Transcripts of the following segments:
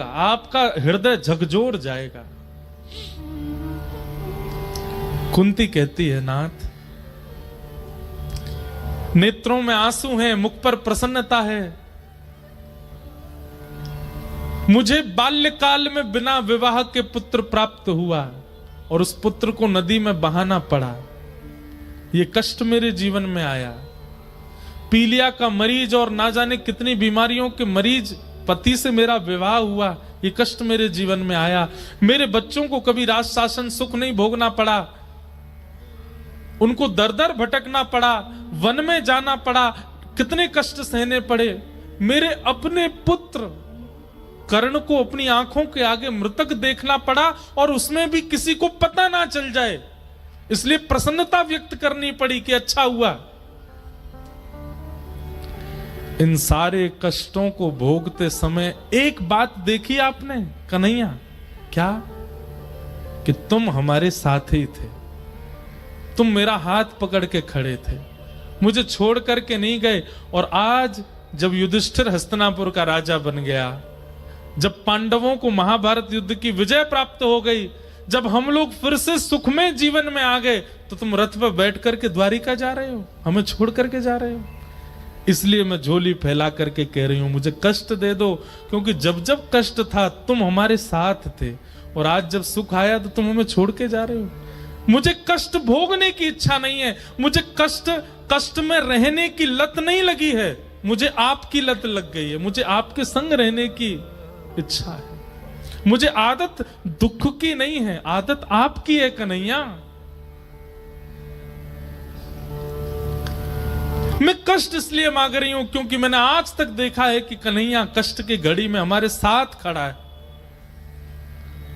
आपका हृदय झकझोर जाएगा। कुंती कहती है, नाथ नेत्रों में आंसू हैं, मुख पर प्रसन्नता है। मुझे बाल्यकाल में बिना विवाह के पुत्र प्राप्त हुआ और उस पुत्र को नदी में बहाना पड़ा। ये कष्ट मेरे जीवन में आया। पीलिया का मरीज और ना जाने कितनी बीमारियों के मरीज पति से मेरा विवाह हुआ, ये कष्ट मेरे जीवन में आया। मेरे बच्चों को कभी राज शासन सुख नहीं भोगना पड़ा, उनको दर दर भटकना पड़ा, वन में जाना पड़ा, कितने कष्ट सहने पड़े। मेरे अपने पुत्र कर्ण को अपनी आंखों के आगे मृतक देखना पड़ा और उसमें भी किसी को पता ना चल जाए, इसलिए प्रसन्नता व्यक्त करनी पड़ी कि अच्छा हुआ। इन सारे कष्टों को भोगते समय एक बात देखी आपने कन्हैया, क्या? कि तुम हमारे साथ ही थे, तुम मेरा हाथ पकड़ के खड़े थे, मुझे छोड़ करके नहीं गए। और आज जब युधिष्ठिर हस्तिनापुर का राजा बन गया, जब पांडवों को महाभारत युद्ध की विजय प्राप्त हो गई, जब हम लोग फिर से सुखमय जीवन में आ गए, तो तुम रथ पर बैठ करके द्वारिका जा रहे हो, हमें छोड़ करके जा रहे हो। इसलिए मैं झोली फैला करके कह रही हूं, मुझे कष्ट दे दो, क्योंकि जब जब कष्ट था तुम हमारे साथ थे, और आज जब सुख आया तो तुम हमें छोड़ के जा रहे हो। मुझे कष्ट भोगने की इच्छा नहीं है, मुझे कष्ट में रहने की लत नहीं लगी है, मुझे आपकी लत लग गई है, मुझे आपके संग रहने की इच्छा है। मुझे आदत दुख की नहीं है, आदत आपकी है कन्हैया। मैं कष्ट इसलिए मांग रही हूं क्योंकि मैंने आज तक देखा है कि कन्हैया कष्ट की घड़ी में हमारे साथ खड़ा है।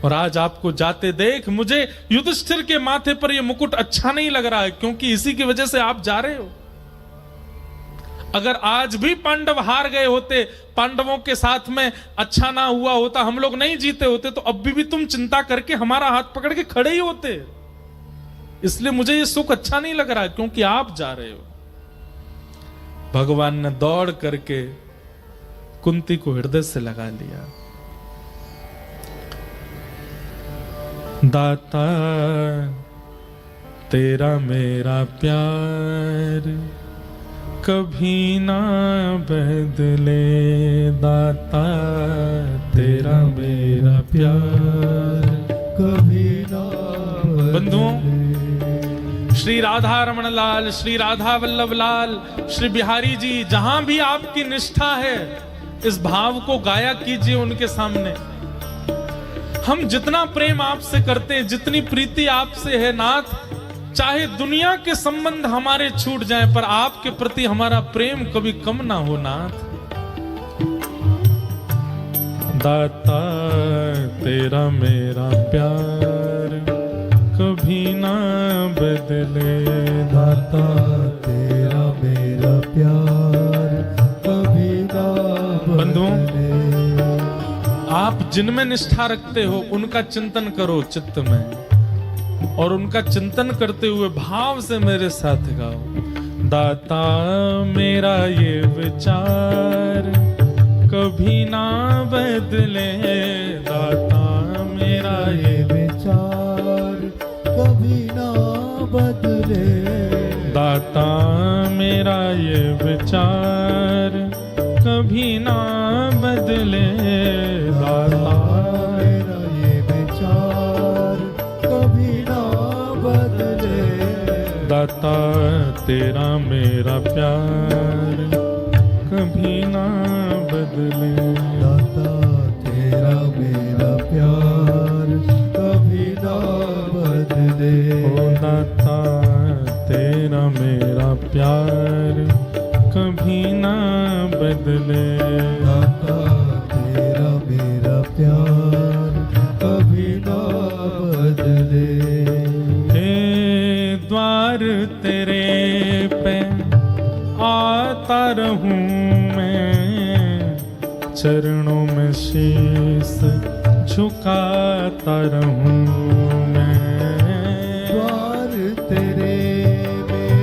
और आज आपको जाते देख मुझे युधिष्ठिर के माथे पर यह मुकुट अच्छा नहीं लग रहा है, क्योंकि इसी की वजह से आप जा रहे हो। अगर आज भी पांडव हार गए होते, पांडवों के साथ में अच्छा ना हुआ होता, हम लोग नहीं जीते होते, तो अब भी तुम चिंता करके हमारा हाथ पकड़ के खड़े ही होते। इसलिए मुझे ये सुख अच्छा नहीं लग रहा है, क्योंकि आप जा रहे हो। भगवान ने दौड़ करके कुंती को हृदय से लगा लिया। दाता तेरा मेरा प्यार कभी ना बदले, दाता तेरा मेरा प्यार कभी ना बदले। बंधुओं, श्री राधा रमण लाल, श्री राधा वल्लभ लाल, श्री बिहारी जी, जहां भी आपकी निष्ठा है, इस भाव को गाया कीजिए उनके सामने। हम जितना प्रेम आपसे करते हैं, जितनी प्रीति आपसे है नाथ, चाहे दुनिया के संबंध हमारे छूट जाएं, पर आपके प्रति हमारा प्रेम कभी कम ना हो नाथ। दाता तेरा मेरा प्यार कभी ना बदले, दाता तेरा मेरा प्यार कभी ना बदले। आप जिनमें निष्ठा रखते हो उनका चिंतन करो चित्त में, और उनका चिंतन करते हुए भाव से मेरे साथ गाओ। दाता मेरा ये विचार कभी ना बदले, दाता मेरा ये विचार कभी ना बदले, दाता मेरा ये विचार कभी ना बदले, दाता मेरा ये विचार कभी ना बदले। दाता तेरा मेरा प्यार कभी ना बदले, दाता तेरा मेरा प्यार कभी ना बदले। ओ दाता तेरा मेरा प्यार कभी ना बदले, दाता तेरा मेरा प्यार कभी ना बदले। हे द्वार तेरे पे आता रहूं मैं, चरणों में शीस झुकाता रहूं मैं। द्वार तेरे में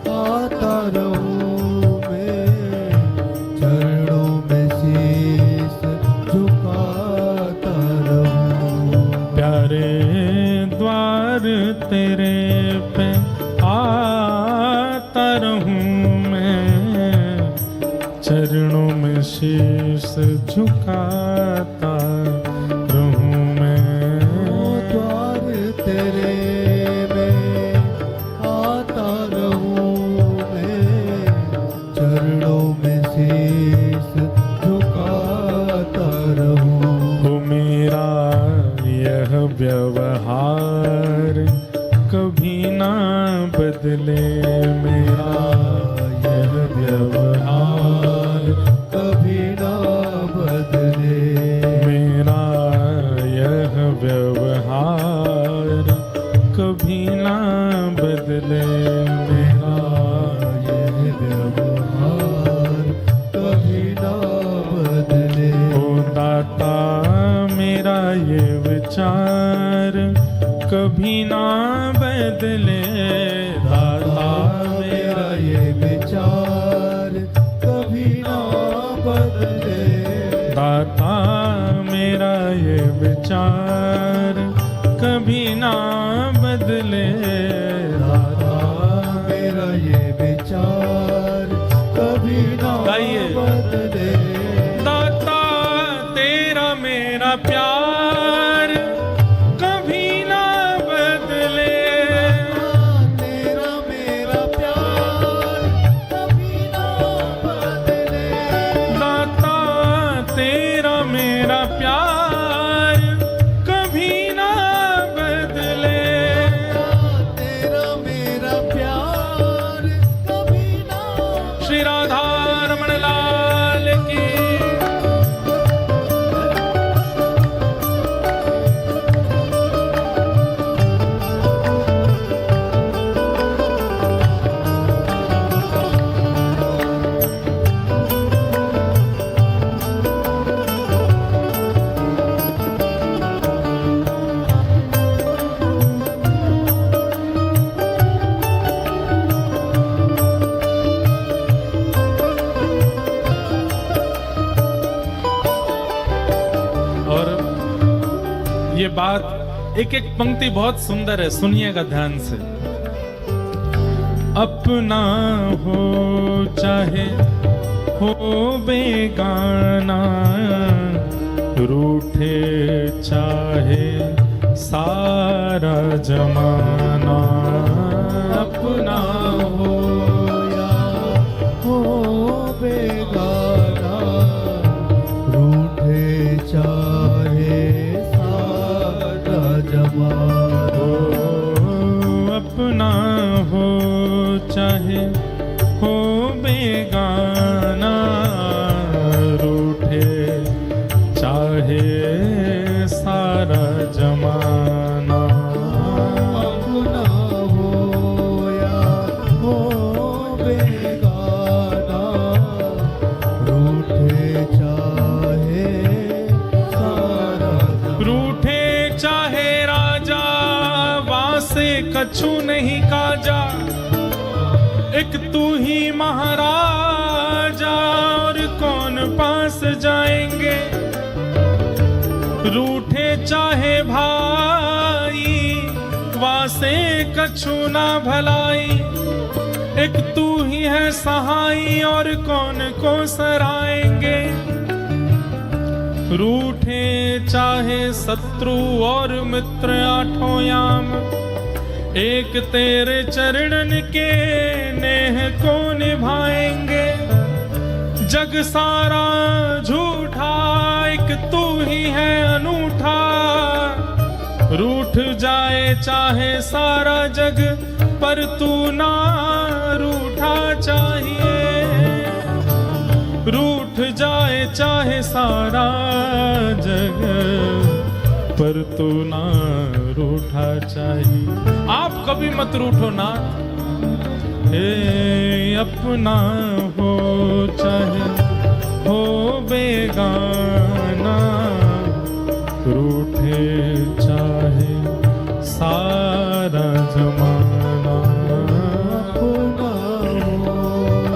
आता रहूं मैं, चरणों में शीस झुका तेरे पे आता रहूं मैं, चरणों में शीश झुकाता रहूं मैं। द्वार तेरे में आता रहूं मैं, चरणों में शीश झुकाता रहूं। हो मेरा यह व्यवहार कभी ना बदले, मेरा यह व्यवहार कभी ना बदले, मेरा यह व्यवहार कभी ना बदले, मेरा यह व्यवहार कभी ना बदले। ओ दाता मेरा ये विचार कभी ना बदले, दाता मेरा ये विचार कभी ना बदले, दाता मेरा ये विचार कभी ना बदले, दाता मेरा ये विचार कभी ना गाइए। बदले। दाता तेरा मेरा प्यार कभी ना बदले, तेरा मेरा प्यार कभी ना बदले, दाता तेरा मेरा प्यार कभी ना बदले। तेरा मेरा प्यार कभी ना। श्री राधा रमण लाल की। और ये बात एक एक पंक्ति बहुत सुंदर है, सुनिएगा ध्यान से। अपना हो चाहे हो बेगाना, रूठे चाहे सारा जमाना। अपना हो या हो बेगाना, रूठे चाहे सारा जमाना। अपना हो चाहे हो बेगाना, रूठे चाहे सारा जमाना। अपना हो या हो बेगाना, रूठे चाहे सारा रूठे चाहे राजा, वासे कछु नहीं काजा। एक तू ही महाराजा, और कौन पास जाएंगे। रूठे चाहे भाई, वासे कछु ना भलाई। एक तू ही है सहाई, और कौन को सराएंगे। रूठे चाहे शत्रु और मित्र आठों याम, एक तेरे चरणन के नेह को निभाएंगे। जग सारा झूठा, एक तू ही है अनूठा। रूठ जाए चाहे सारा जग, पर तू ना रूठा चाहिए। रूठ जाए चाहे सारा जग, पर तू ना रूठा चाहिए। आप कभी मत रूठो ना, हे अपना हो चाहे हो बेगाना, रूठे चाहे सारा जमाना। अपना हो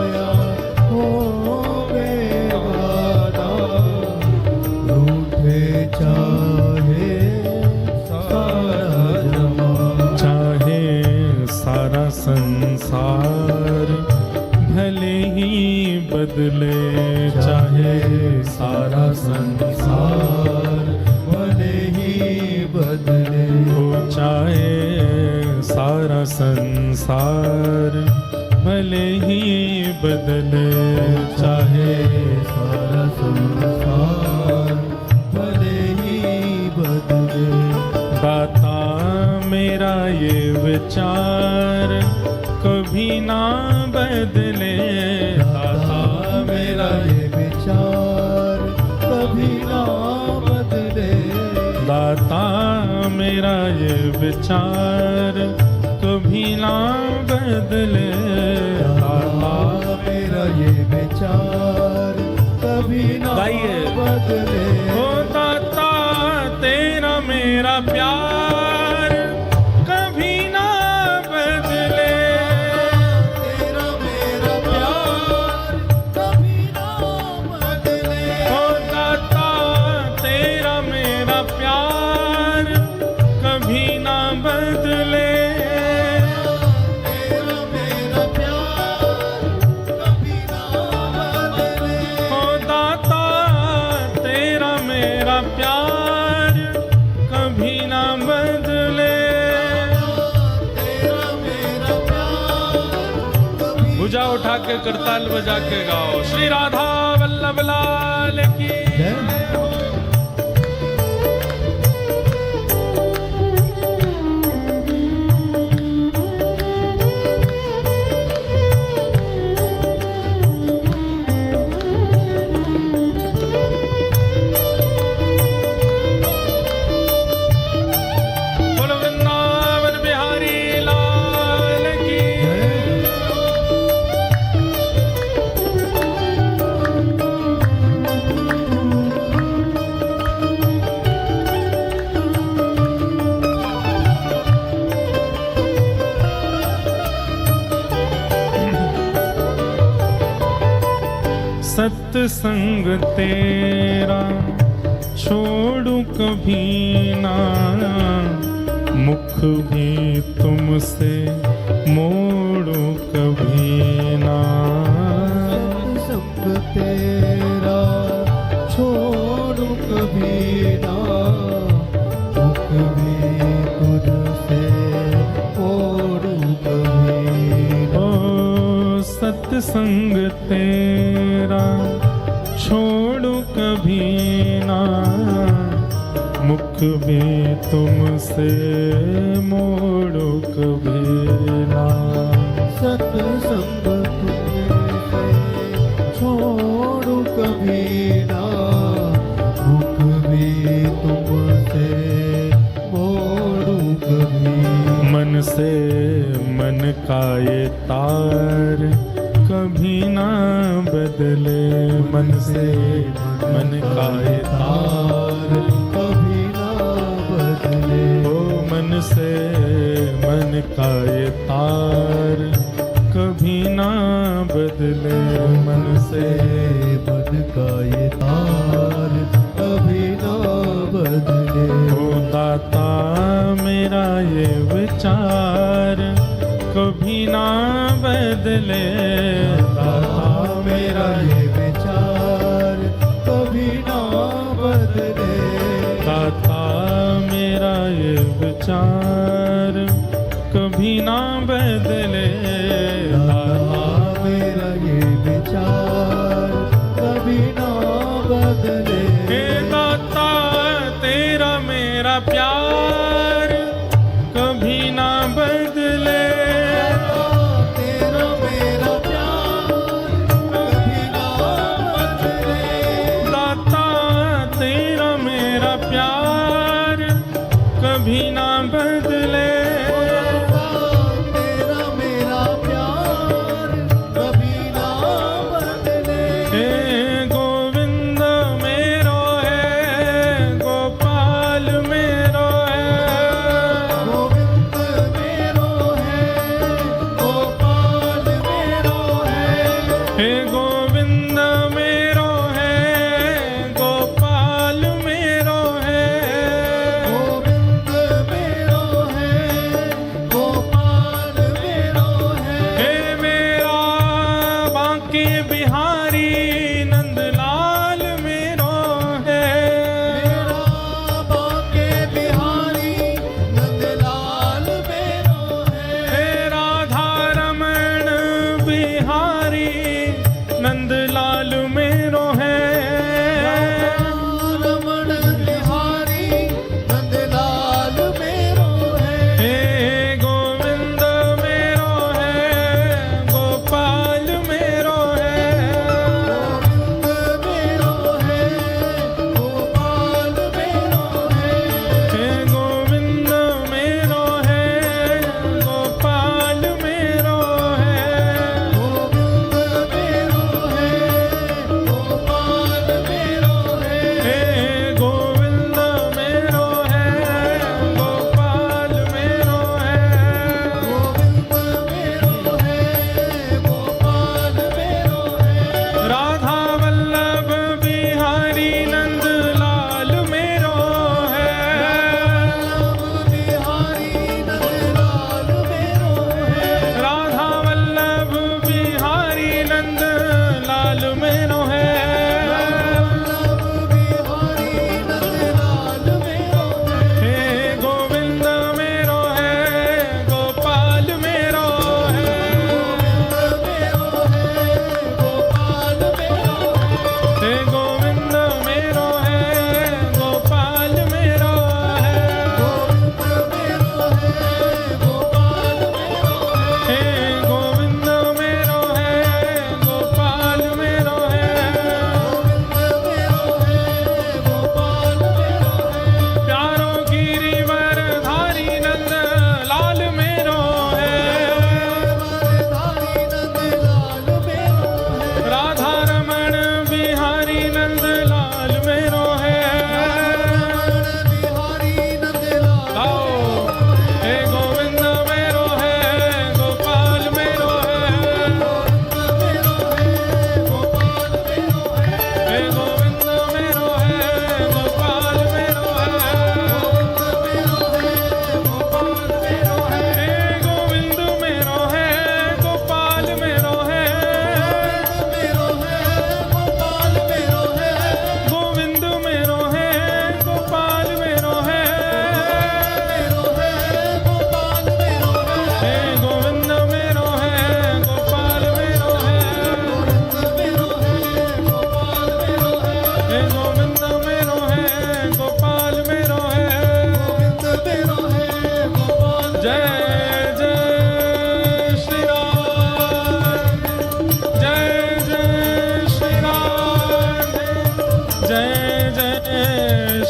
या हो बेगाना, रूठे चाहे सारा जमाना। बदले चाहे सारा संसार, भले ही बदले, हो चाहे सारा संसार भले ही बदले, चाहे सारा संसार भले ही बदले। दाता मेरा ये विचार कभी ना बदले, दाता मेरा ये विचार कभी ना बदले, दाता मेरा ये विचार कभी ना बदले, दाता मेरा ये विचार कभी ना गाइए। बदले। ओ दाता तेरा मेरा प्यार कभी ना बदले, तेरा मेरा प्यार कभी ना बदले, ओ दाता तेरा मेरा प्यार कभी ना बदले, तेरा मेरा प्यार कभी ना बदले, ओ दाता तेरा मेरा प्यार कभी ना बदले। तेरा मेरा प्यार कभी भुजा उठा के करताल बजा के गाओ, श्री राधा वल्लभ लाल की। जय हो। बोलो वृंदावन बिहारी लाल की। सत्संग तेरा छोड़ू कभी ना, मुख भी तुमसे मोड़ू कभी ना, संग तेरा छोड़ू कभी ना, मुख भी तुझसे ओढ़ू कभी ना। ओ सत्संग तेरा छोड़ू कभी ना, मुख भी तुमसे मोड़ू कभी ना, सत्संग तुझसे छोड़ू कभी ना, मुख भी तुमसे मोड़ू कभी। मन से मन का ये तार कभी ना बदले, मन से मन का ये तार कभी ना बदले, ओ मन से मन का ये तार कभी ना बदले, मन से मन का ये तार कभी ना बदले। ओ दाता मेरा ये विचार कभी ना बदले, दाता मेरा ये विचार कभी ना बदले, दाता मेरा ये विचार कभी ना बदले, दाता मेरा ये विचार कभी ना बदले। हे दाता तेरा मेरा प्यार कभी ना बदले, तेरा मेरा प्यार कभी ना बदले, दाता तेरा मेरा प्यार कभी ना बदले, तेरा मेरा प्यार कभी ना बदले। हे गोविंद मेरो है, गोपाल मेरो है, गोविंद मेरो है, गोपाल मेरो है, हे गोविंद मेरो है, गोपाल मेरो है, गोविंद मेरो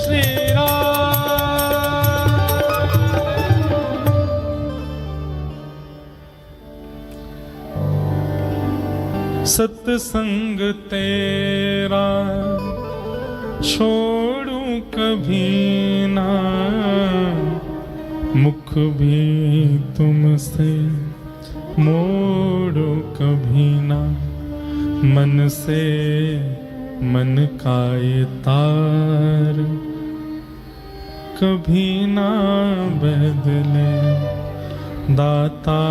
श्री राम। सत्संग तेरा छोड़ू कभी ना, मुख भी तुमसे मोड़ो कभी ना, मन से मन का ये तार कभी ना बदले। दाता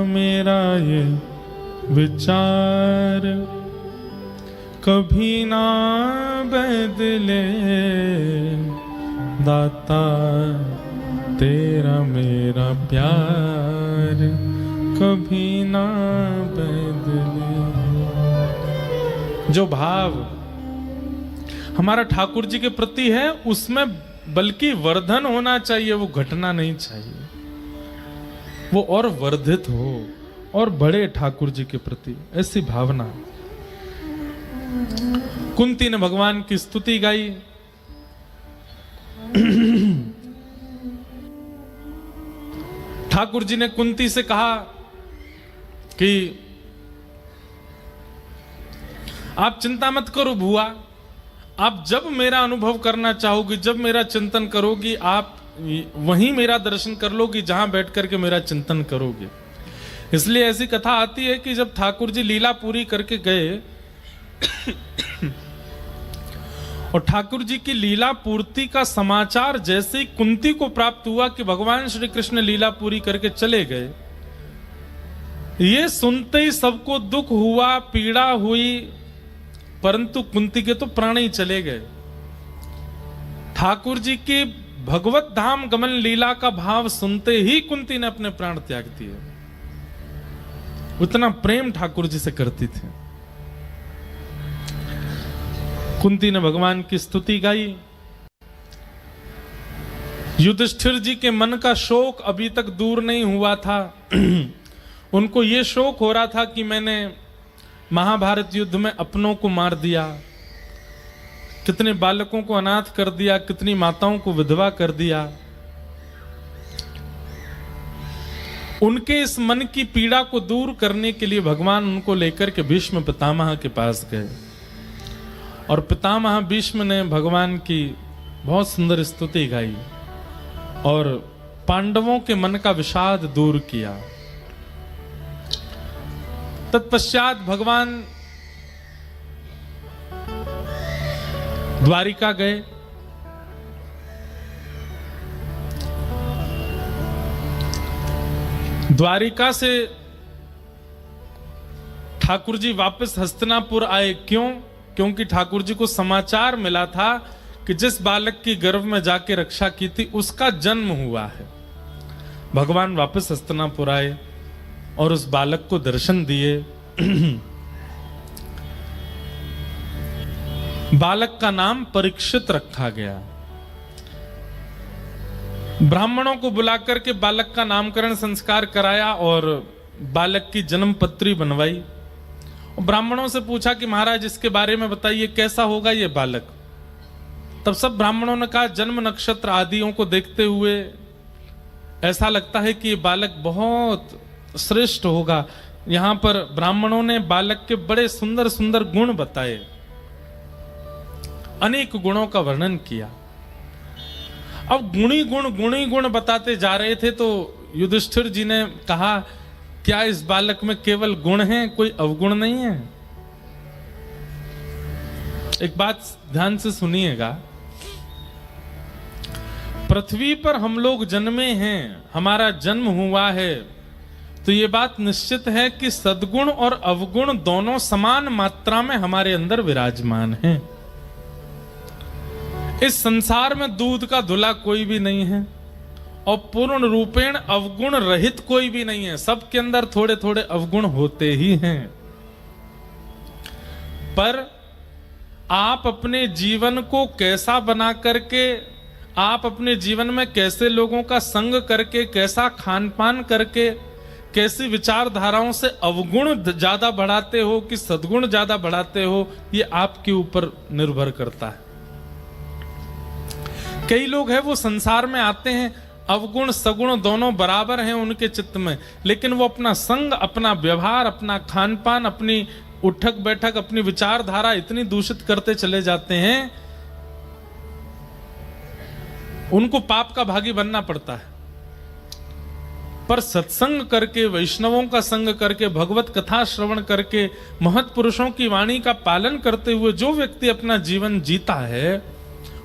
मेरा ये विचार कभी ना बदले, दाता तेरा मेरा प्यार कभी ना बदले। जो भाव हमारा ठाकुर जी के प्रति है उसमें बल्कि वर्धन होना चाहिए, वो घटना नहीं चाहिए, वो और वर्धित हो और बड़े ठाकुर जी के प्रति, ऐसी भावना। कुंती ने भगवान की स्तुति गाई। ठाकुर जी ने कुंती से कहा कि आप चिंता मत करो बुआ, आप जब मेरा अनुभव करना चाहोगी, जब मेरा चिंतन करोगी, आप वहीं मेरा दर्शन कर लोगी जहां बैठ करके मेरा चिंतन करोगे। इसलिए ऐसी कथा आती है कि जब ठाकुर जी लीला पूरी करके गए और ठाकुर जी की लीला पूर्ति का समाचार जैसे ही कुंती को प्राप्त हुआ कि भगवान श्री कृष्ण लीला पूरी करके चले गए, ये सुनते ही सबको दुख हुआ, पीड़ा हुई, परंतु कुंती के तो प्राण ही चले गए। ठाकुर जी की भगवत धाम गमन लीला का भाव सुनते ही कुंती ने अपने प्राण त्याग दिए। उतना प्रेम ठाकुर जी से करती थी। कुंती ने भगवान की स्तुति गाई। युधिष्ठिर जी के मन का शोक अभी तक दूर नहीं हुआ था। उनको यह शोक हो रहा था कि मैंने महाभारत युद्ध में अपनों को मार दिया, कितने बालकों को अनाथ कर दिया, कितनी माताओं को विधवा कर दिया। उनके इस मन की पीड़ा को दूर करने के लिए भगवान उनको लेकर के भीष्म पितामह के पास गए और पितामह भीष्म ने भगवान की बहुत सुंदर स्तुति गाई और पांडवों के मन का विषाद दूर किया। तत्पश्चात भगवान द्वारिका गए। द्वारिका से ठाकुर जी वापस हस्तिनापुर आए। क्यों? क्योंकि ठाकुर जी को समाचार मिला था कि जिस बालक की गर्भ में जाके रक्षा की थी उसका जन्म हुआ है। भगवान वापस हस्तिनापुर आए और उस बालक को दर्शन दिए। बालक का नाम परीक्षित रखा गया। ब्राह्मणों को बुलाकर के बालक का नामकरण संस्कार कराया और बालक की जन्म पत्री बनवाई। ब्राह्मणों से पूछा कि महाराज इसके बारे में बताइए, कैसा होगा ये बालक। तब सब ब्राह्मणों ने कहा जन्म नक्षत्र आदियों को देखते हुए ऐसा लगता है कि ये बालक बहुत श्रेष्ठ होगा। यहां पर ब्राह्मणों ने बालक के बड़े सुंदर सुंदर गुण बताए, अनेक गुणों का वर्णन किया। अब गुणी गुण बताते जा रहे थे तो युधिष्ठिर जी ने कहा क्या इस बालक में केवल गुण हैं, कोई अवगुण नहीं है? एक बात ध्यान से सुनिएगा, पृथ्वी पर हम लोग जन्मे हैं, हमारा जन्म हुआ है, तो ये बात निश्चित है कि सद्गुण और अवगुण दोनों समान मात्रा में हमारे अंदर विराजमान हैं। इस संसार में दूध का धुला कोई भी नहीं है और पूर्ण रूपेण अवगुण रहित कोई भी नहीं है। सबके अंदर थोड़े थोड़े अवगुण होते ही हैं। पर आप अपने जीवन को कैसा बना करके, आप अपने जीवन में कैसे लोगों का संग करके, कैसा खान पान करके, कैसी विचारधाराओं से अवगुण ज्यादा बढ़ाते हो कि सद्गुण ज्यादा बढ़ाते हो, ये आपके ऊपर निर्भर करता है। कई लोग हैं वो संसार में आते हैं, अवगुण सगुण दोनों बराबर हैं उनके चित्त में, लेकिन वो अपना संग, अपना व्यवहार, अपना खान पान, अपनी उठक बैठक, अपनी विचारधारा इतनी दूषित करते चले जाते हैं, उनको पाप का भागी बनना पड़ता है। पर सत्संग करके, वैष्णवों का संग करके, भगवत कथा श्रवण करके, महत् पुरुषों की वाणी का पालन करते हुए जो व्यक्ति अपना जीवन जीता है,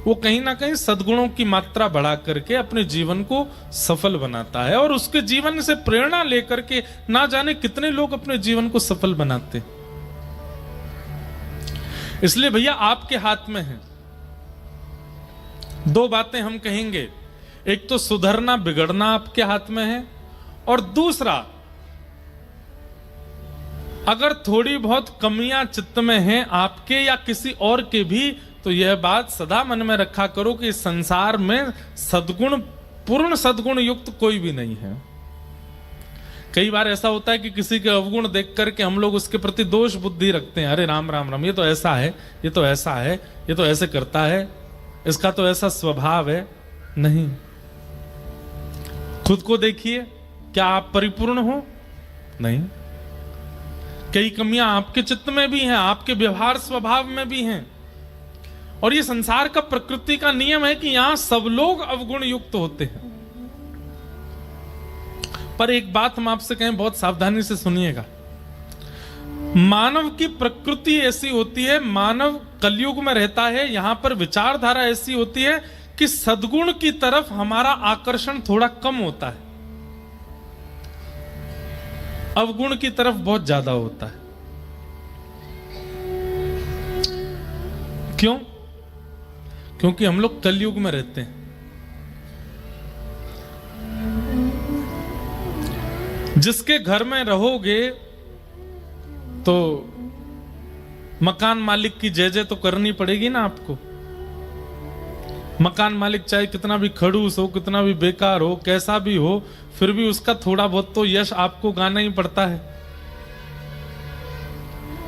वो कहीं ना कहीं सद्गुणों की मात्रा बढ़ा करके अपने जीवन को सफल बनाता है, और उसके जीवन से प्रेरणा लेकर के ना जाने कितने लोग अपने जीवन को सफल बनाते। इसलिए भैया आपके हाथ में है। दो बातें हम कहेंगे, एक तो सुधरना बिगड़ना आपके हाथ में है, और दूसरा अगर थोड़ी बहुत कमियां चित्त में हैं आपके या किसी और के भी, तो यह बात सदा मन में रखा करो कि संसार में सद्गुण, पूर्ण सद्गुण युक्त कोई भी नहीं है। कई बार ऐसा होता है कि किसी के अवगुण देख करके हम लोग उसके प्रति दोष बुद्धि रखते हैं, अरे राम राम राम, ये तो ऐसा है, ये तो ऐसा है, ये तो ऐसे करता है, इसका तो ऐसा स्वभाव है। नहीं, खुद को देखिए, क्या आप परिपूर्ण हो? नहीं, कई कमियां आपके चित्त में भी हैं, आपके व्यवहार स्वभाव में भी हैं, और ये संसार का, प्रकृति का नियम है कि यहां सब लोग अवगुण युक्त होते हैं। पर एक बात हम आपसे कहें, बहुत सावधानी से सुनिएगा, मानव की प्रकृति ऐसी होती है, मानव कलयुग में रहता है, यहां पर विचारधारा ऐसी होती है कि सद्गुण की तरफ हमारा आकर्षण थोड़ा कम होता है, अवगुण की तरफ बहुत ज्यादा होता है। क्यों? क्योंकि हम लोग कलयुग में रहते हैं। जिसके घर में रहोगे तो मकान मालिक की जय जय तो करनी पड़ेगी ना आपको। मकान मालिक चाहे कितना भी खड़ूस हो, कितना भी बेकार हो, कैसा भी हो, फिर भी उसका थोड़ा बहुत तो यश आपको गाना ही पड़ता है।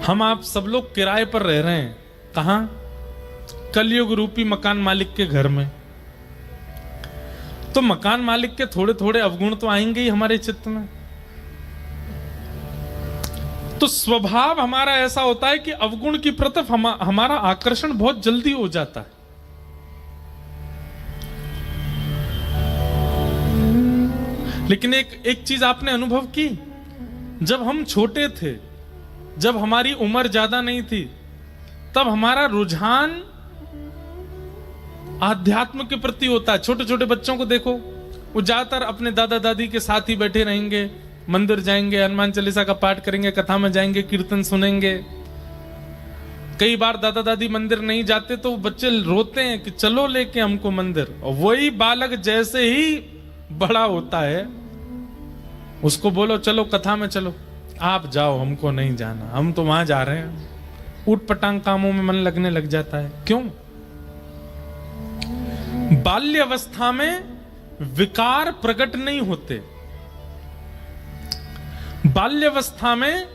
हम आप सब लोग किराए पर रह रहे हैं, कहां? कलयुग रूपी मकान मालिक के घर में। तो मकान मालिक के थोड़े थोड़े अवगुण तो आएंगे ही हमारे चित्त में। तो स्वभाव हमारा ऐसा होता है कि अवगुण की प्रति हमारा आकर्षण बहुत जल्दी हो जाता है। लेकिन एक चीज आपने अनुभव की, जब हम छोटे थे, जब हमारी उम्र ज्यादा नहीं थी, तब हमारा रुझान आध्यात्म के प्रति होता है। छोटे छोटे बच्चों को देखो, वो ज्यादातर अपने दादा दादी के साथ ही बैठे रहेंगे, मंदिर जाएंगे, हनुमान चालीसा का पाठ करेंगे, कथा में जाएंगे, कीर्तन सुनेंगे। कई बार दादा दादी मंदिर नहीं जाते तो बच्चे रोते हैं कि चलो लेके हमको मंदिर। और वही बालक जैसे ही बड़ा होता है, उसको बोलो चलो कथा में चलो, आप जाओ, हमको नहीं जाना, हम तो वहां जा रहे हैं। ऊट पटांग कामों में मन लगने लग जाता है। क्यों? बाल्य अवस्था में विकार प्रकट नहीं होते। बाल्यावस्था में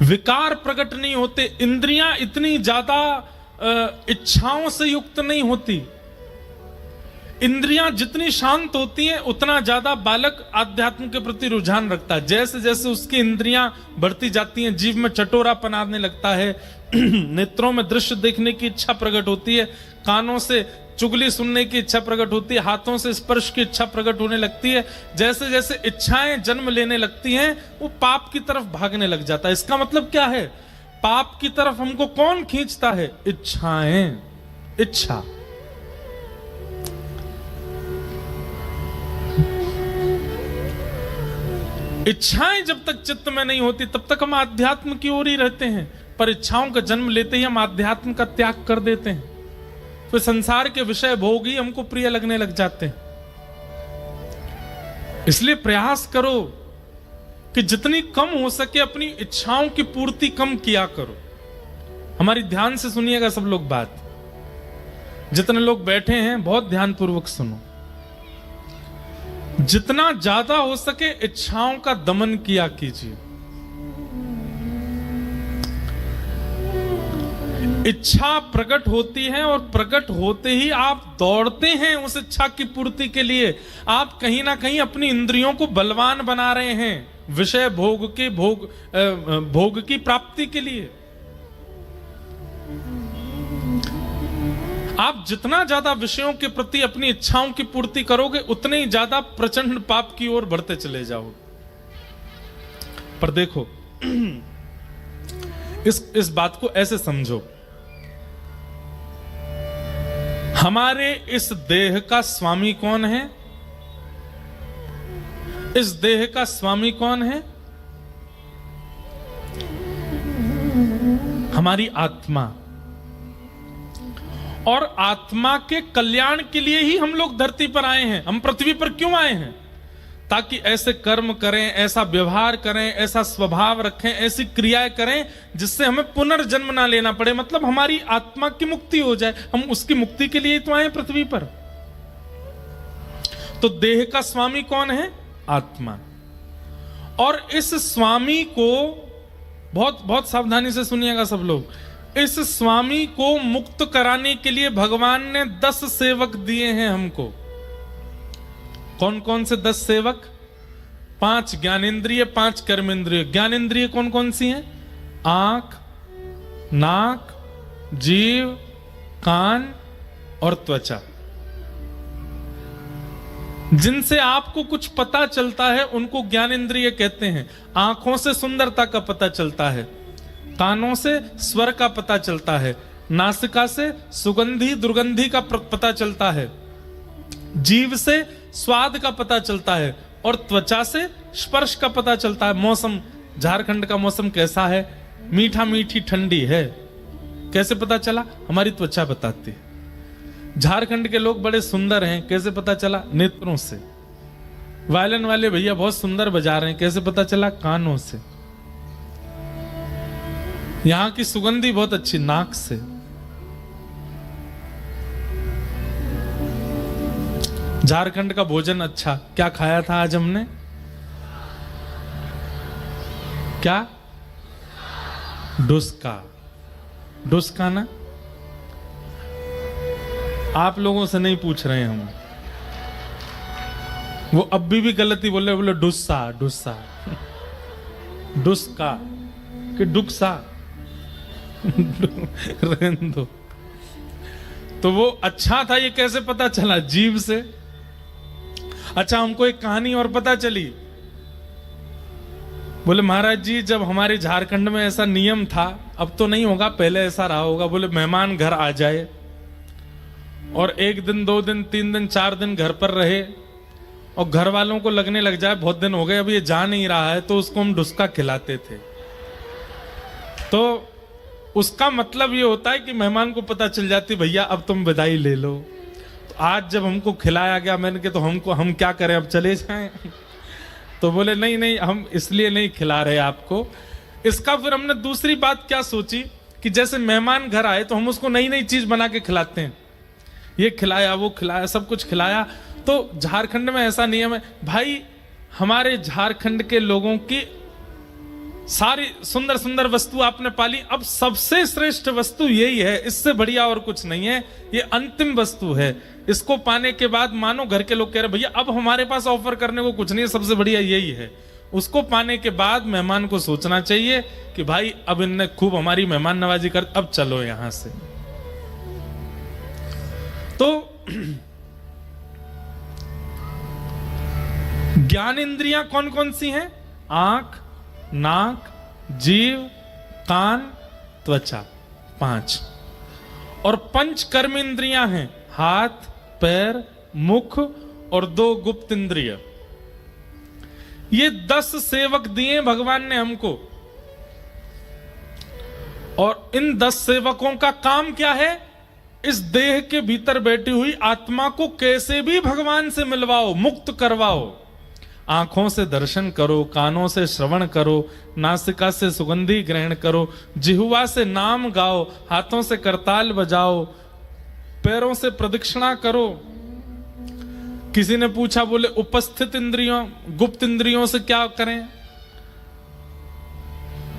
विकार प्रकट नहीं होते, इंद्रियां इतनी ज्यादा इच्छाओं से युक्त नहीं होती। इंद्रियां जितनी शांत होती हैं उतना ज्यादा बालक आध्यात्म के प्रति रुझान रखता है। जैसे जैसे उसकी इंद्रियां बढ़ती जाती हैं, जीव में चटोरापन आने लगता है, नेत्रों में दृश्य देखने की इच्छा प्रकट होती है, कानों से चुगली सुनने की इच्छा प्रकट होती है, हाथों से स्पर्श की इच्छा प्रकट होने लगती है। जैसे जैसे इच्छाएं जन्म लेने लगती हैं, वो पाप की तरफ भागने लग जाता है। इसका मतलब क्या है? पाप की तरफ हमको कौन खींचता है? इच्छाएं। इच्छा। इच्छाएं जब तक चित्त में नहीं होती तब तक हम आध्यात्म की ओर ही रहते हैं, पर इच्छाओं का जन्म लेते ही हम आध्यात्म का त्याग कर देते हैं। फिर संसार के विषय भोग ही हमको प्रिय लगने लग जाते हैं। इसलिए प्रयास करो कि जितनी कम हो सके अपनी इच्छाओं की पूर्ति कम किया करो। हमारी ध्यान से सुनिएगा सब लोग बात। जितने लोग बैठे हैं बहुत ध्यान पूर्वक सुनो। जितना ज्यादा हो सके इच्छाओं का दमन किया कीजिए। इच्छा प्रकट होती है और प्रकट होते ही आप दौड़ते हैं उस इच्छा की पूर्ति के लिए। आप कहीं ना कहीं अपनी इंद्रियों को बलवान बना रहे हैं विषय भोग की प्राप्ति के लिए। आप जितना ज्यादा विषयों के प्रति अपनी इच्छाओं की पूर्ति करोगे उतने ही ज्यादा प्रचंड पाप की ओर बढ़ते चले जाओगे। पर देखो इस बात को ऐसे समझो, हमारे इस देह का स्वामी कौन है? इस देह का स्वामी कौन है? हमारी आत्मा। और आत्मा के कल्याण के लिए ही हम लोग धरती पर आए हैं। हम पृथ्वी पर क्यों आए हैं? ताकि ऐसे कर्म करें, ऐसा व्यवहार करें, ऐसा स्वभाव रखें, ऐसी क्रियाएं करें जिससे हमें पुनर्जन्म ना लेना पड़े। मतलब हमारी आत्मा की मुक्ति हो जाए। हम उसकी मुक्ति के लिए तो आए पृथ्वी पर। तो देह का स्वामी कौन है? आत्मा। और इस स्वामी को बहुत बहुत सावधानी से सुनिएगा सब लोग। इस स्वामी को मुक्त कराने के लिए भगवान ने 10 सेवक दिए हैं हमको। कौन कौन से 10 सेवक? 5 ज्ञानेंद्रिय, 5 कर्मेंद्रिय। ज्ञानेंद्रिय कौन कौन सी हैं? आंख, नाक, जीव, कान और त्वचा। जिनसे आपको कुछ पता चलता है उनको ज्ञानेंद्रिय कहते हैं। आंखों से सुंदरता का पता चलता है, कानों से स्वर का पता चलता है, नासिका से सुगंधी दुर्गंधी का पता चलता है, जीव से स्वाद का पता चलता है और त्वचा से स्पर्श का पता चलता है। मौसम, झारखंड का मौसम कैसा है? मीठा मीठी ठंडी है। कैसे पता चला? हमारी त्वचा बताती है। झारखंड के लोग बड़े सुंदर हैं, कैसे पता चला? नेत्रों से। वायलिन वाले भैया बहुत सुंदर बजा रहे हैं, कैसे पता चला? कानों से। यहां की सुगंधी बहुत अच्छी, नाक से। झारखंड का भोजन अच्छा, क्या खाया था आज हमने? क्या? डुस्का। डुस्का ना? आप लोगों से नहीं पूछ रहे हैं हम। वो अब भी गलती बोले डुस्सा। डुस्सा डुस्का कि डुक्सा रहने दो। तो वो अच्छा था, ये कैसे पता चला? जीव से। अच्छा, हमको एक कहानी और पता चली। बोले महाराज जी, जब हमारे झारखंड में ऐसा नियम था, अब तो नहीं होगा, पहले ऐसा रहा होगा। बोले मेहमान घर आ जाए और 1 दिन 2 दिन 3 दिन 4 दिन घर पर रहे और घर वालों को लगने लग जाए बहुत दिन हो गए, अब ये जा नहीं रहा है, तो उसको हम डुस्का खिलाते थे। तो उसका मतलब ये होता है कि मेहमान को पता चल जाती, भैया अब तुम विदाई ले लो। तो आज जब हमको खिलाया गया, मैंने कहा तो हम क्या करें, अब चले जाएं? तो बोले नहीं नहीं, हम इसलिए नहीं खिला रहे आपको। इसका फिर हमने दूसरी बात क्या सोची कि जैसे मेहमान घर आए तो हम उसको नई नई चीज बना के खिलाते हैं। ये खिलाया, वो खिलाया, सब कुछ खिलाया। तो झारखंड में ऐसा नियम है भाई, हमारे झारखंड के लोगों की सारी सुंदर सुंदर वस्तु आपने पाली, अब सबसे श्रेष्ठ वस्तु यही है, इससे बढ़िया और कुछ नहीं है। ये अंतिम वस्तु है। इसको पाने के बाद मानो घर के लोग कह रहे भैया अब हमारे पास ऑफर करने को कुछ नहीं है, सबसे बढ़िया यही है। उसको पाने के बाद मेहमान को सोचना चाहिए कि भाई अब इनने खूब हमारी मेहमान नवाजी कर, अब चलो यहां से। तो ज्ञान इंद्रियां कौन कौन सी हैं? आंख, नाक, जीव, कान, त्वचा, 5। और 5 कर्म इंद्रियां हैं, हाथ, पैर, मुख और 2 गुप्त इंद्रिय। ये 10 सेवक दिए भगवान ने हमको। और इन 10 सेवकों का काम क्या है? इस देह के भीतर बैठी हुई आत्मा को कैसे भी भगवान से मिलवाओ, मुक्त करवाओ। आंखों से दर्शन करो, कानों से श्रवण करो, नासिका से सुगंधी ग्रहण करो, जिह्वा से नाम गाओ, हाथों से करताल बजाओ, पैरों से प्रदक्षिणा करो। किसी ने पूछा, बोले उपस्थित इंद्रियों, गुप्त इंद्रियों से क्या करें?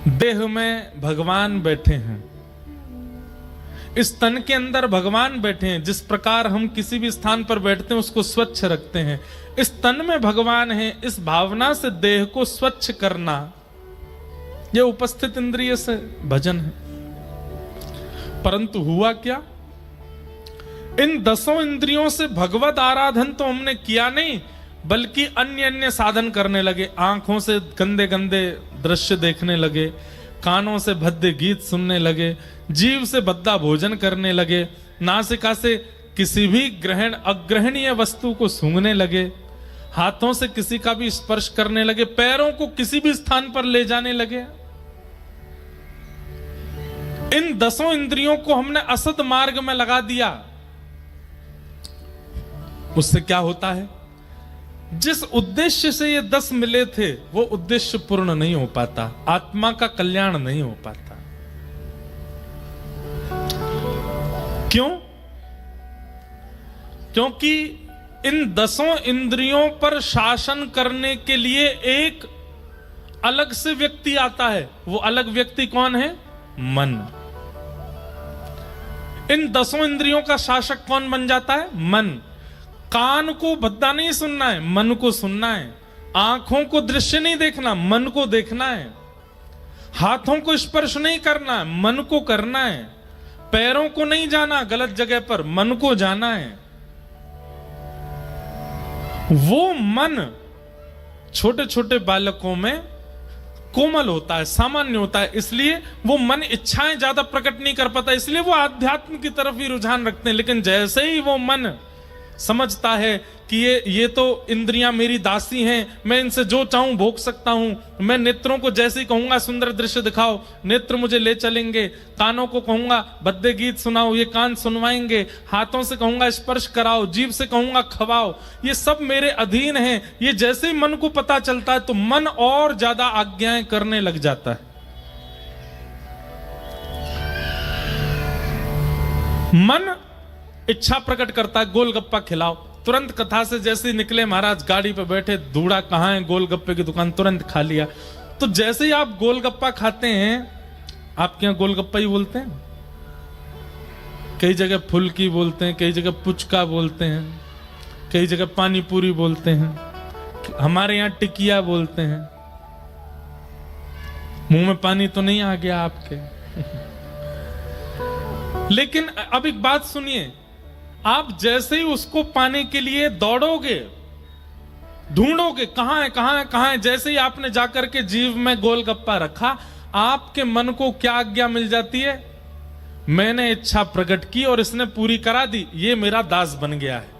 देह में भगवान बैठे हैं, इस तन के अंदर भगवान बैठे हैं। जिस प्रकार हम किसी भी स्थान पर बैठते हैं उसको स्वच्छ रखते हैं, इस तन में भगवान है। इस भावना से देह को स्वच्छ करना, यह उपस्थित इंद्रिय से भजन है। परंतु हुआ क्या, इन 10 इंद्रियों से भगवत आराधन तो हमने किया नहीं, बल्कि अन्य अन्य साधन करने लगे। आंखों से गंदे गंदे दृश्य देखने लगे, कानों से भद्दे गीत सुनने लगे, जीव से भद्दा भोजन करने लगे, नासिका से किसी भी ग्रहण अग्रहणीय वस्तु को सूंघने लगे, हाथों से किसी का भी स्पर्श करने लगे, पैरों को किसी भी स्थान पर ले जाने लगे। इन 10 इंद्रियों को हमने असद मार्ग में लगा दिया। उससे क्या होता है, जिस उद्देश्य से ये 10 मिले थे वो उद्देश्य पूर्ण नहीं हो पाता, आत्मा का कल्याण नहीं हो पाता। क्यों? क्योंकि इन 10 इंद्रियों पर शासन करने के लिए एक अलग से व्यक्ति आता है। वो अलग व्यक्ति कौन है? मन। इन 10 इंद्रियों का शासक कौन बन जाता है? मन। कान को भद्दा नहीं सुनना है, मन को सुनना है। आंखों को दृश्य नहीं देखना, मन को देखना है। हाथों को स्पर्श नहीं करना है, मन को करना है। पैरों को नहीं जाना गलत जगह पर, मन को जाना है। वो मन छोटे छोटे बालकों में कोमल होता है, सामान्य होता है, इसलिए वो मन इच्छाएं ज्यादा प्रकट नहीं कर पाता, इसलिए वो आध्यात्म की तरफ ही रुझान रखते हैं। लेकिन जैसे ही वो मन समझता है कि ये तो इंद्रियां मेरी दासी हैं, मैं इनसे जो चाहूं भोग सकता हूं, मैं नेत्रों को जैसे ही कहूंगा सुंदर दृश्य दिखाओ, नेत्र मुझे ले चलेंगे, कानों को कहूंगा भद्दे गीत सुनाओ, ये कान सुनवाएंगे, हाथों से कहूंगा स्पर्श कराओ, जीभ से कहूंगा खवाओ, ये सब मेरे अधीन हैं, ये जैसे ही मन को पता चलता है तो मन और ज्यादा आज्ञाएं करने लग जाता है। मन इच्छा प्रकट करता है, गोलगप्पा खिलाओ, तुरंत कथा से जैसे ही निकले महाराज गाड़ी पे बैठे, धूड़ा कहाँ है, गोलगप्पे की दुकान, तुरंत खा लिया। तो जैसे ही आप गोलगप्पा खाते हैं, आपके यहाँ गोलगप्पा ही बोलते हैं, कई जगह फुल्की बोलते हैं, कई जगह पुचका बोलते हैं, कई जगह पानी पूरी बोलते हैं, हमारे यहाँ टिकिया बोलते हैं। मुंह में पानी तो नहीं आ गया आपके? लेकिन अब एक बात सुनिए, आप जैसे ही उसको पाने के लिए दौड़ोगे, ढूंढोगे कहां है कहां है कहां है, जैसे ही आपने जाकर के जीभ में गोलगप्पा रखा, आपके मन को क्या आज्ञा मिल जाती है? मैंने इच्छा प्रकट की और इसने पूरी करा दी, ये मेरा दास बन गया है।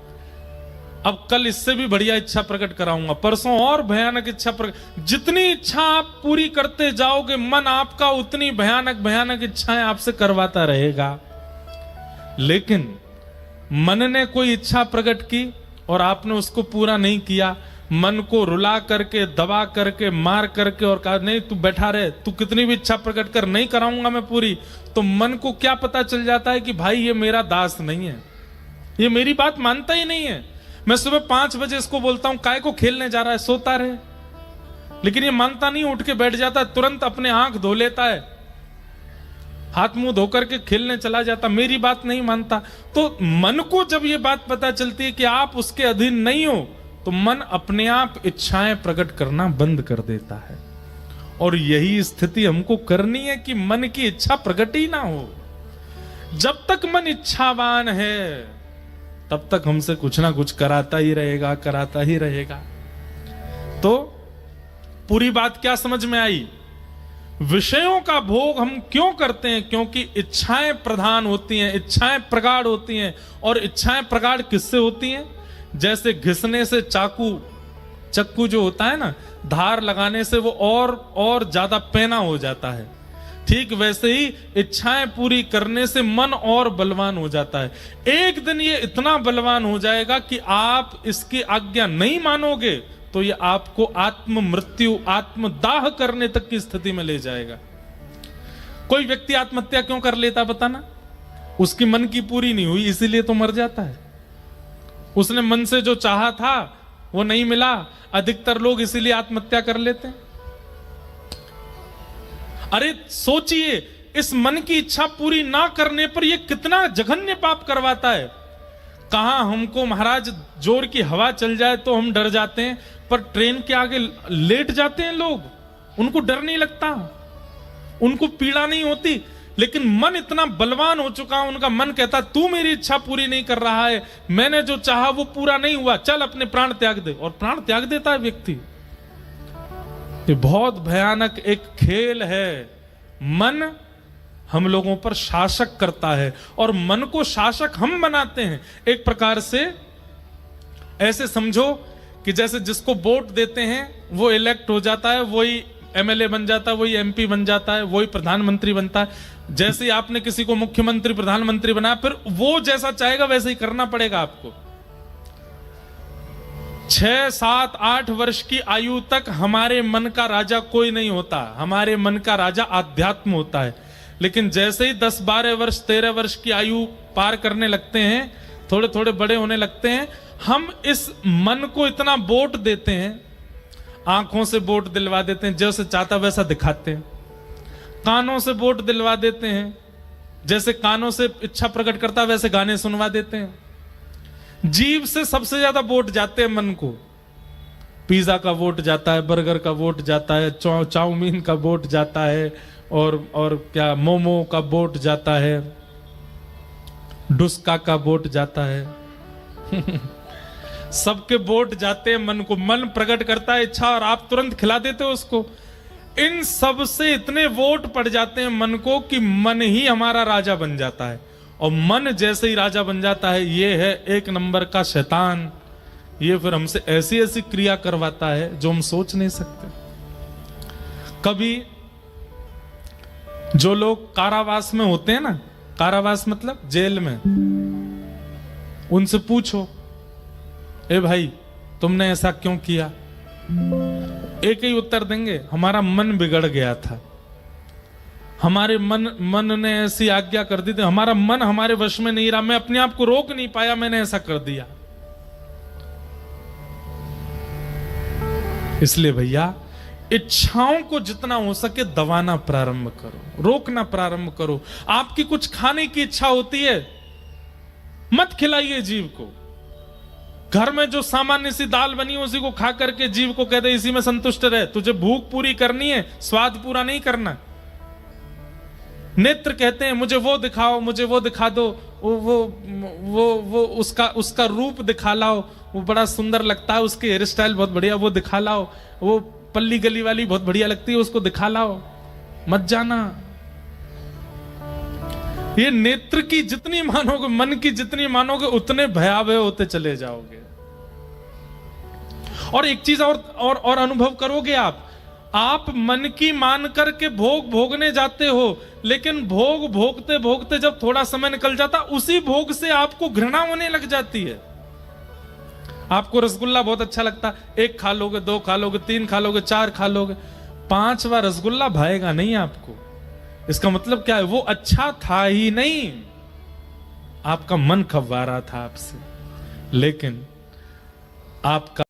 अब कल इससे भी बढ़िया इच्छा प्रकट कराऊंगा, परसों और भयानक इच्छा प्रकट। जितनी इच्छा आप पूरी करते जाओगे, मन आपका उतनी भयानक भयानक इच्छाएं आपसे करवाता रहेगा। लेकिन मन ने कोई इच्छा प्रकट की और आपने उसको पूरा नहीं किया, मन को रुला करके, दबा करके, मार करके और कहा नहीं तू बैठा रहे, तू कितनी भी इच्छा प्रकट कर, नहीं कराऊंगा मैं पूरी, तो मन को क्या पता चल जाता है कि भाई ये मेरा दास नहीं है, ये मेरी बात मानता ही नहीं है। मैं सुबह 5 बजे इसको बोलता हूं काय को खेलने जा रहा है, सोता रहे, लेकिन ये मानता नहीं, उठ के बैठ जाता है, तुरंत अपने आंख धो लेता है, हाथ मुंह धोकर के खेलने चला जाता, मेरी बात नहीं मानता। तो मन को जब ये बात पता चलती है कि आप उसके अधीन नहीं हो, तो मन अपने आप इच्छाएं प्रकट करना बंद कर देता है। और यही स्थिति हमको करनी है कि मन की इच्छा प्रकट ही ना हो। जब तक मन इच्छावान है तब तक हमसे कुछ ना कुछ कराता ही रहेगा, कराता ही रहेगा। तो पूरी बात क्या समझ में आई? विषयों का भोग हम क्यों करते हैं? क्योंकि इच्छाएं प्रधान होती हैं, इच्छाएं प्रगाढ़ होती हैं। और इच्छाएं प्रगाढ़ किससे होती हैं? जैसे घिसने से चक्कू जो होता है ना, धार लगाने से वो और ज्यादा पैना हो जाता है, ठीक वैसे ही इच्छाएं पूरी करने से मन और बलवान हो जाता है। एक दिन ये इतना बलवान हो जाएगा कि आप इसकी आज्ञा नहीं मानोगे तो ये आपको आत्म मृत्यु, आत्मदाह करने तक की स्थिति में ले जाएगा। कोई व्यक्ति आत्महत्या क्यों कर लेता बताना? उसकी मन की पूरी नहीं हुई, इसीलिए तो मर जाता है। उसने मन से जो चाहा था वो नहीं मिला, अधिकतर लोग इसीलिए आत्महत्या कर लेते हैं। अरे सोचिए इस मन की इच्छा पूरी ना करने पर यह कितना जघन्य पाप करवाता है। कहां हमको महाराज जोर की हवा चल जाए तो हम डर जाते हैं, पर ट्रेन के आगे लेट जाते हैं लोग, उनको डर नहीं लगता, उनको पीड़ा नहीं होती। लेकिन मन इतना बलवान हो चुका, उनका मन कहता तू मेरी इच्छा पूरी नहीं कर रहा है, मैंने जो चाहा वो पूरा नहीं हुआ, चल अपने प्राण त्याग दे, और प्राण त्याग देता है व्यक्ति। ये बहुत भयानक एक खेल है। मन हम लोगों पर शासक करता है और मन को शासक हम बनाते हैं। एक प्रकार से ऐसे समझो कि जैसे जिसको वोट देते हैं वो इलेक्ट हो जाता है, वही एमएलए बन जाता है, वही एमपी बन जाता है, वही प्रधानमंत्री बनता है। जैसे ही आपने किसी को मुख्यमंत्री प्रधानमंत्री बनाया, फिर वो जैसा चाहेगा वैसे ही करना पड़ेगा आपको। 6, 7, 8 वर्ष की आयु तक हमारे मन का राजा कोई नहीं होता, हमारे मन का राजा आध्यात्म होता है। लेकिन जैसे ही 10, 12 वर्ष, 13 वर्ष की आयु पार करने लगते हैं, थोड़े थोड़े बड़े होने लगते हैं, हम इस मन को इतना वोट देते हैं, आंखों से वोट दिलवा देते हैं, जैसे चाहता वैसा दिखाते हैं, कानों से वोट दिलवा देते हैं, जैसे कानों से इच्छा प्रकट करता वैसे गाने सुनवा देते हैं। जीभ से सबसे ज्यादा वोट जाते हैं मन को, पिज्जा का वोट जाता है, बर्गर का वोट जाता है, चाउमीन का वोट जाता है, और क्या मोमो का वोट जाता है, डुस्का का वोट जाता है। सबके वोट जाते हैं मन को। मन प्रकट करता है इच्छा और आप तुरंत खिला देते हो उसको। इन सब से इतने वोट पड़ जाते हैं मन को कि मन ही हमारा राजा बन जाता है। और मन जैसे ही राजा बन जाता है, ये है 1 नंबर का शैतान। ये फिर हमसे ऐसी ऐसी क्रिया करवाता है जो हम सोच नहीं सकते। कभी जो लोग कारावास में होते हैं ना, कारावास मतलब जेल में, उनसे पूछो, ए भाई तुमने ऐसा क्यों किया? एक ही उत्तर देंगे, हमारा मन बिगड़ गया था, हमारे मन ने ऐसी आज्ञा कर दी थी, हमारा मन हमारे वश में नहीं रहा, मैं अपने आप को रोक नहीं पाया, मैंने ऐसा कर दिया। इसलिए भैया इच्छाओं को जितना हो सके दबाना प्रारंभ करो, रोकना प्रारंभ करो। आपकी कुछ खाने की इच्छा होती है, मत खिलाइए जीव को। घर में जो सामान्य सी दाल बनी है उसी को खा करके जीव को कह दे इसी में संतुष्ट रहे। तुझे भूख पूरी करनी है, स्वाद पूरा नहीं करना। नेत्र कहते हैं मुझे वो दिखाओ, मुझे वो दिखा दो, वो उसका रूप दिखा लाओ, वो बड़ा सुंदर लगता है, उसके हेयर स्टाइल बहुत बढ़िया, वो दिखा लाओ, वो पल्ली गली वाली बहुत बढ़िया लगती है, उसको दिखा लाओ। मत जाना। ये नेत्र की जितनी मानोगे, मन की जितनी मानोगे, उतने भयावह होते चले जाओगे। और एक चीज और अनुभव करोगे आप मन की मान करके भोग भोगने जाते हो, लेकिन भोग भोगते भोगते जब थोड़ा समय निकल जाता, उसी भोग से आपको घृणा होने लग जाती है। आपको रसगुल्ला बहुत अच्छा लगता, 1 खा लोगे, 2 खा लोगे, 3 खा लोगे, 4 खा लोगे, 5वां रसगुल्ला भाएगा नहीं आपको। इसका मतलब क्या है? वो अच्छा था ही नहीं, आपका मन खबा रहा था आपसे। लेकिन आपका